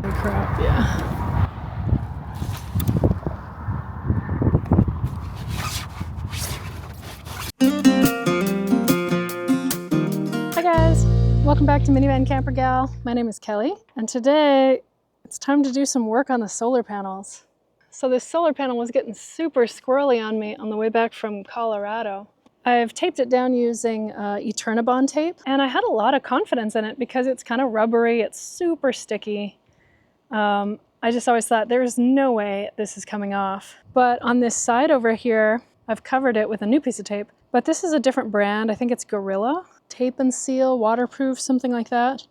Holy crap, yeah. Hi guys, welcome back to Minivan Camper Gal. My name is Kelly, and today it's time to do some work on the solar panels. So this solar panel was getting super squirrely on me on the way back from Colorado. I've taped it down using Eternabond tape, and I had a lot of confidence in it because it's kind of rubbery, it's super sticky. I just always thought there's no way this is coming off. But on this side over here, I've covered it with a new piece of tape, but this is a different brand. I think it's Gorilla Tape and Seal, waterproof, something like that.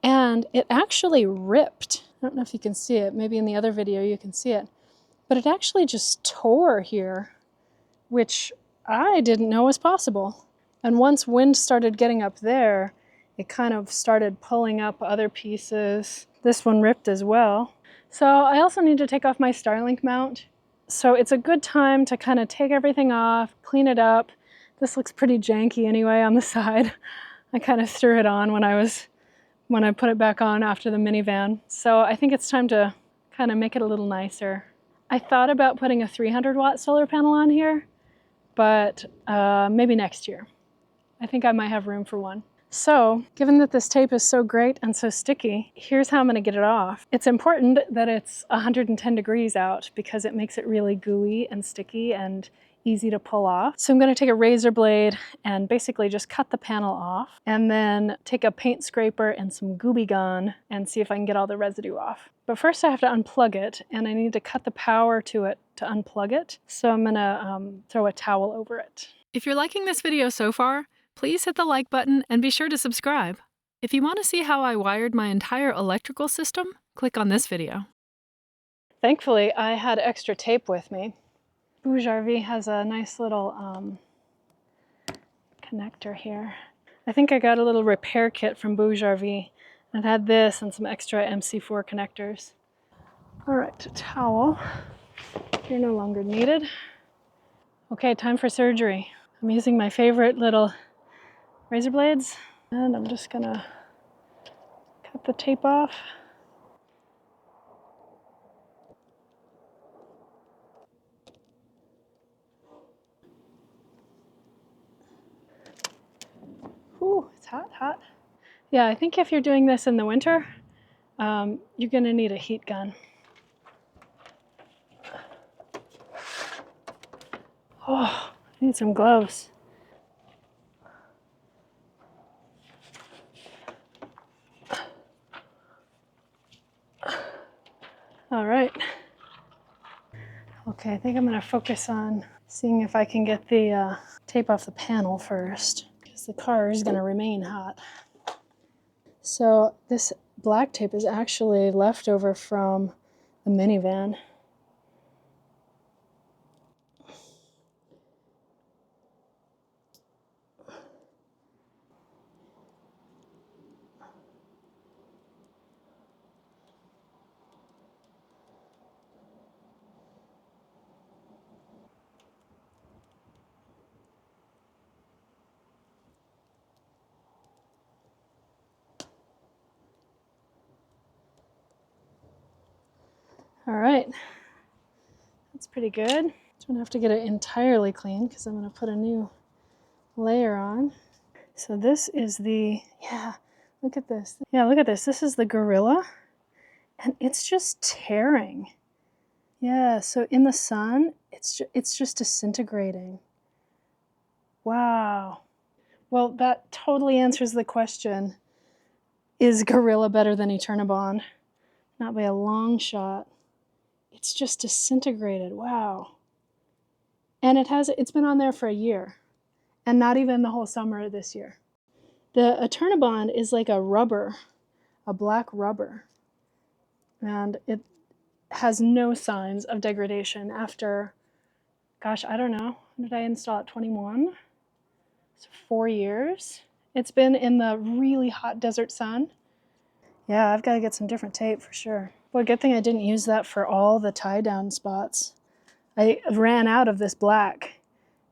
And it actually ripped. I don't know if you can see it. Maybe in the other video you can see it. But it actually just tore here, which I didn't know was possible. And once wind started getting up there, it kind of started pulling up other pieces. This one ripped as well. So I also need to take off my Starlink mount. So it's a good time to kind of take everything off, clean it up. This looks pretty janky anyway on the side. I kind of threw it on when I put it back on after the minivan. So I think it's time to kind of make it a little nicer. I thought about putting a 300-watt solar panel on here, but maybe next year. I think I might have room for one. So, given that this tape is so great and so sticky, here's how I'm going to get it off. It's important that it's 110 degrees out because it makes it really gooey and sticky and easy to pull off. So I'm going to take a razor blade and basically just cut the panel off, and then take a paint scraper and some Gooby Gun and see if I can get all the residue off. But first I have to unplug it, and I need to cut the power to it to unplug it. So I'm going to throw a towel over it. If you're liking this video so far, please hit the like button and be sure to subscribe. If you want to see how I wired my entire electrical system, click on this video. Thankfully, I had extra tape with me. Bouge RV has a nice little connector here. I think I got a little repair kit from Bouge RV. It had this and some extra MC4 connectors. All right, towel. You're no longer needed. Okay, time for surgery. I'm using my favorite little razor blades, and I'm just gonna cut the tape off. Ooh, it's hot, hot. Yeah, I think if you're doing this in the winter, you're gonna need a heat gun. Oh, I need some gloves. All right. Okay, I think I'm gonna focus on seeing if I can get the tape off the panel first, because the car is gonna remain hot. So this black tape is actually leftover from the minivan. All right, that's pretty good. Don't have to get it entirely clean because I'm going to put a new layer on. So this is the, yeah, look at this. Yeah, look at this. This is the Gorilla, and it's just tearing. Yeah, so in the sun, it's just disintegrating. Wow. Well, that totally answers the question, is Gorilla better than Eternabond? Not by a long shot. It's just disintegrated. Wow. And it's been on there for a year, and not even the whole summer of this year. The Eternabond is like a rubber, a black rubber, and it has no signs of degradation after, gosh, I don't know, when did I install it? 21? So 4 years. It's been in the really hot desert sun. Yeah, I've got to get some different tape for sure. Well, good thing I didn't use that for all the tie-down spots. I ran out of this black,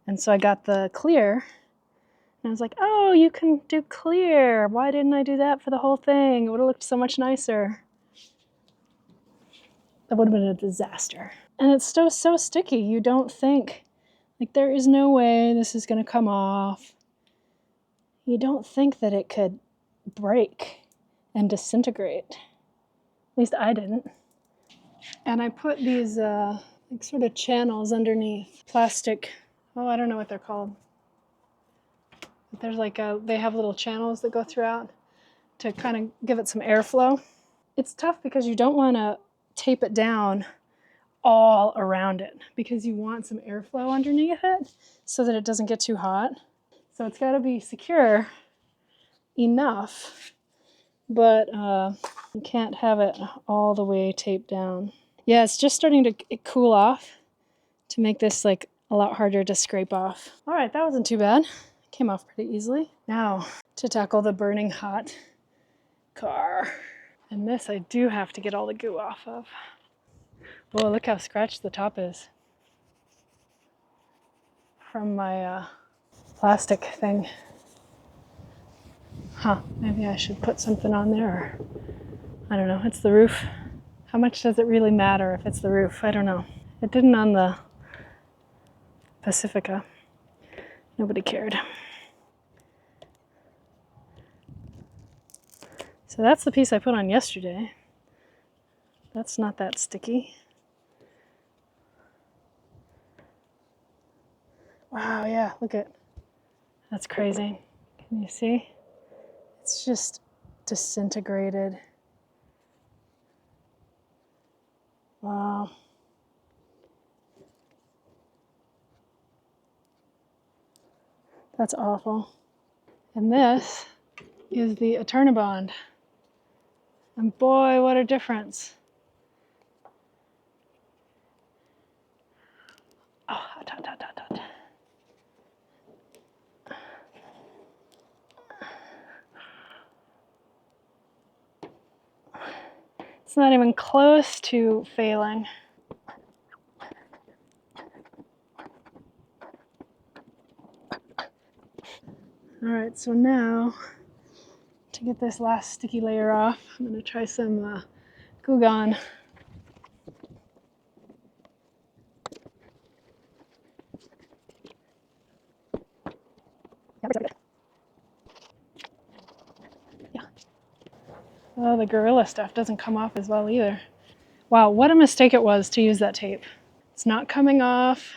and so I got the clear, and I was like, oh, you can do clear. Why didn't I do that for the whole thing? It would have looked so much nicer. that would have been a disaster. And it's so sticky. You don't think, like, there is no way this is going to come off. You don't think that it could break and disintegrate. At least I didn't. And I put these like sort of channels underneath plastic. Oh, I don't know what they're called. But there's like they have little channels that go throughout to kind of give it some airflow. It's tough because you don't want to tape it down all around it because you want some airflow underneath it so that it doesn't get too hot. So it's got to be secure enough, but you can't have it all the way taped down. Yeah, it's just starting to cool off to make this like a lot harder to scrape off. All right, that wasn't too bad. Came off pretty easily. Now to tackle the burning hot car. And this I do have to get all the goo off of. Whoa, look how scratched the top is from my plastic thing. Huh, maybe I should put something on there, or I don't know, it's the roof. How much does it really matter if it's the roof? I don't know. It didn't on the Pacifica. Nobody cared. So that's the piece I put on yesterday. That's not that sticky. Wow, yeah, look at, that's crazy. Can you see? It's just disintegrated. Wow. That's awful. And this is the Eternabond. And boy, what a difference. Oh, hot, hot, hot, hot, hot. It's not even close to failing. All right, so now to get this last sticky layer off, I'm going to try some Goo Gone. Yeah. Oh, the Gorilla stuff doesn't come off as well either. Wow, what a mistake it was to use that tape. It's not coming off.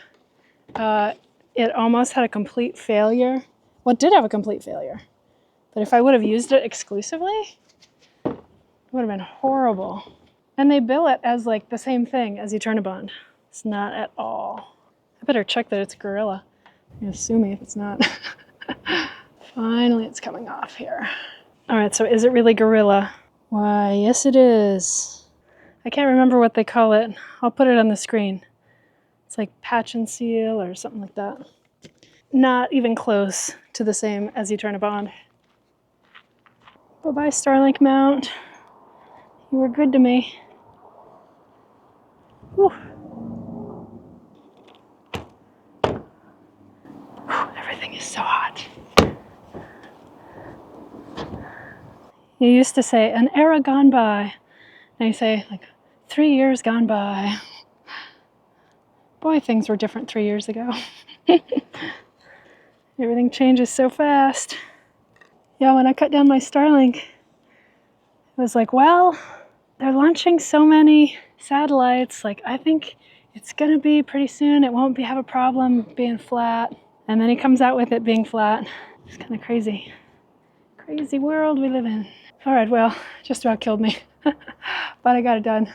It almost had a complete failure. Well, it did have a complete failure. But if I would have used it exclusively, it would have been horrible. And they bill it as like the same thing as Eternabond. It's not at all. I better check that it's Gorilla. You're gonna sue me if it's not. Finally, it's coming off here. All right, so is it really Gorilla? Why, yes it is. I can't remember what they call it. I'll put it on the screen. It's like patch and seal or something like that. Not even close to the same as Eternabond. Bye-bye, Starlink mount. You were good to me. Whew. Whew, everything is so hot. You used to say, an era gone by. Now you say, like, 3 years gone by. Boy, things were different 3 years ago. Everything changes so fast. Yeah, when I cut down my Starlink, it was like, well, they're launching so many satellites. Like, I think it's gonna be pretty soon. It won't have a problem being flat. And then he comes out with it being flat. It's kind of crazy. Crazy world we live in. All right, well, just about killed me. But I got it done.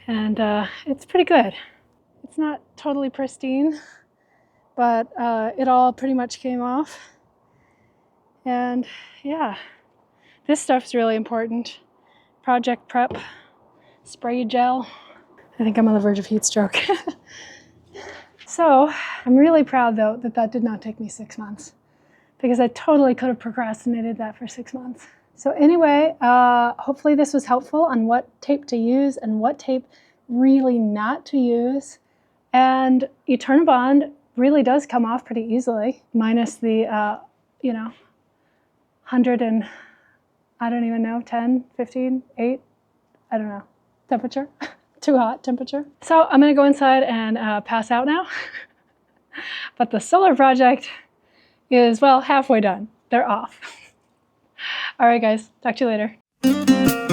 And it's pretty good. It's not totally pristine, but it all pretty much came off. And yeah, this stuff's really important. Project prep, spray gel. I think I'm on the verge of heat stroke. So I'm really proud though that did not take me 6 months, because I totally could have procrastinated that for 6 months. So anyway, hopefully this was helpful on what tape to use and what tape really not to use. And Eternabond really does come off pretty easily, minus the, 100 and, I don't even know, 10, 15, 8, I don't know, temperature. too hot temperature. So I'm gonna go inside and pass out now. But the solar project is, well, halfway done. They're off. All right, guys, talk to you later.